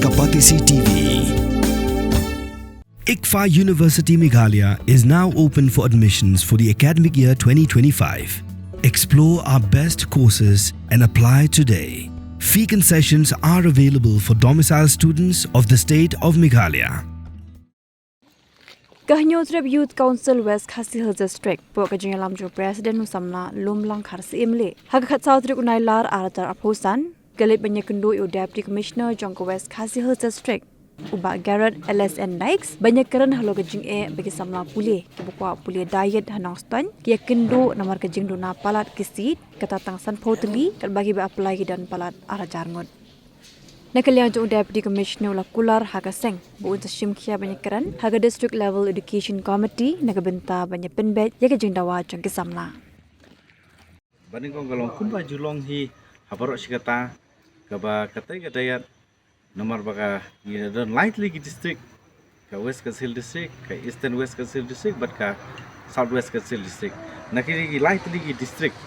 Kapatisi TV. ICFA University Meghalaya is now open for admissions for the academic year 2025. Explore our best courses and apply today. Fee concessions are available for domicile students of the state of Meghalaya. Kahnyotrep Youth Council West Khasi Hills District Poka Jingalamjo President Nusamla Lumlang Kharsi Imle Hakakat Southrik Unailar Aratar Aposan Galip Banyakendo Deputy Commissioner Jonko West Khasi Hills District Uba Garrett LSN Dykes Banyakaran Halogajing bagi Samla Pulih Kibukwa Pulih Diet Hanostan Yakendo Namar Kajing Duna Palat Kisit Katatang San Poteli Kat bagi apply dan Palat Arajarngot Nakaliang jong Deputy Commissioner Lakular Hakaseng buun sa Shimkia Banyakaran Haga District Level Education Committee Nagabenta banyak penbet Yakajing dawa jong kisamla Baning kong galong kumba julong hi habarok sikata kaba katay kadayat nomor baka don lightly district ka West Kasil district ka Eastern West Kasil district bat ka South West Kasil district nakiri lightly district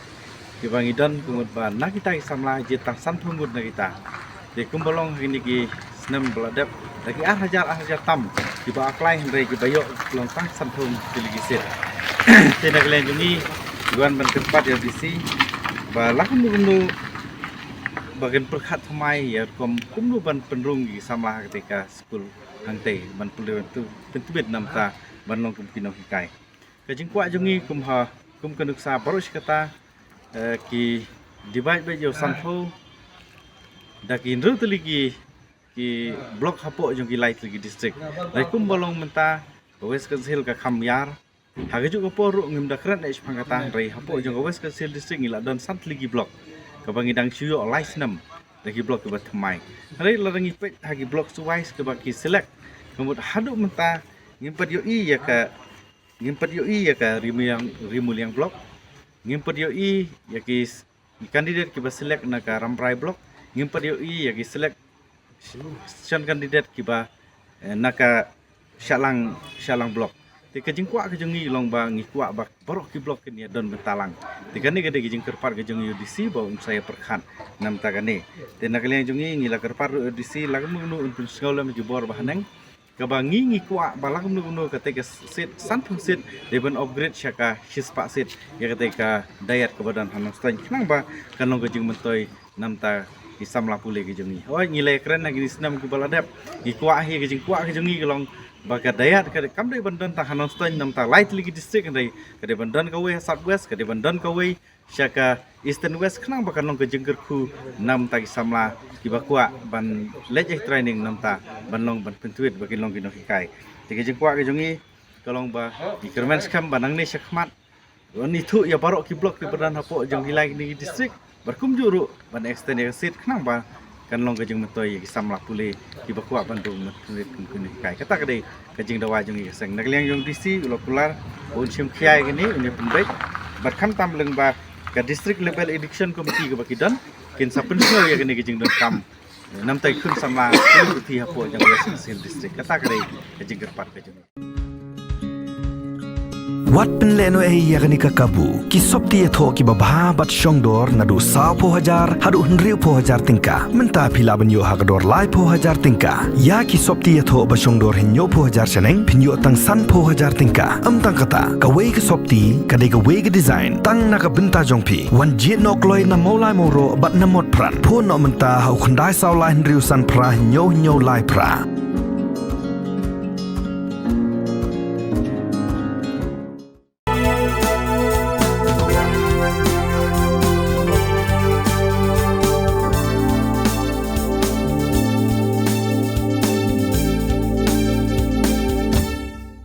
kibangi don kumud ba nakita samla jetang santhumud nakita de kumbalong ini ki senam beladap lagi hajar tam tiba aklai hendai ki bayo long tang santhum diligisir tena kalian ini guan ban tempat ya bisi ba lakum nu bagian perkat semai ya kumlu ban penrung di sama ketika school hangte ban pulih tu pentubit namta ban long kumpino hikai kajing kwa jungi kum kanuksa baros kata ki divide by jo santo daki nru teligi ki blok hapo jungi light lagi district lai kum bolong menta West Kasil ka Kamyar hagaju ko poru ngim dakran es pangkatan rai hapo jungi West Kasil district ngila don sant lagi blok kabangidang suyo license lagi blok ke batamai hari larangi pet hagi blok suwais ke baki select kemudian haduk menta ngimpat yo ya ka rimuliang blok ngimpat yo ya ki kandidat ke select na ka Ramrai blok ngimpat yo ya ki select sian kandidat ke ba na ka Shalang blok tika jingkwa ke jungi long ba ngikwa ba borok ki blok ni don bentalang tika ni gade jing kerpar ke jungi UDC ba saya perkhan nam tagane tena kalian jungi ngila kerpar UDC lagam nu untuk sekolah menjubor bahaneng ka ba ngikwa ba lagam nu ketika sit santung sit deben upgrade syaka hispa sit ya ketika dayat ke badan hanostan kenang ba kanong ke jing mentoi nam ta isam lapule ke jungi oh ngilai keren lagi senam ke baladap ngikwa hi ke jungi long baka dayat kade kamdai bandan ta hanostan namta light ligi district kade bandan kawe South West kade bandan kawe syaka Eastern West kenang baka nong ke jengkerku nam ta samla kibakwa ban lejeh training namta banlong ban pentuit bagi long gino hikai tiga jengkwa ke jongi kalong ba ikermen skam banang ne syakmat ni thu ya barok ki blok di badan hapo jong hilai ni district berkum juru ban extend ya sit kenang ba kan long kajing mentoi samla pule di bakwa Bandung mentulit kun kai kata kade kajing dawa jung seng nakliang jong DC lokular un sim khiai gini unya pembek bat kham tam leng ba ka district level education committee ke bakidan kin sapen ya gini kajing don kam nam tai kun samla pule ti hapo jang West district kata kade kajing kerpar kajing Wat penleno yakni kakabu ki sopti etho ki babha bat shongdor nadu sa po hajar hadu hnriu po hajar tingka menta phila banyo hagador lai po hajar tingka ya ki sopti etho ba shongdor hinyo po hajar chaneng phinyo tang san po hajar tingka tang kata ka wei ki sopti ka de ka wei ki design tang na ka binta jongpi wan jit nok loi na molai moro bat na mot pran pho no menta hau khandai saw lai hnriu san pra hinyo lai pra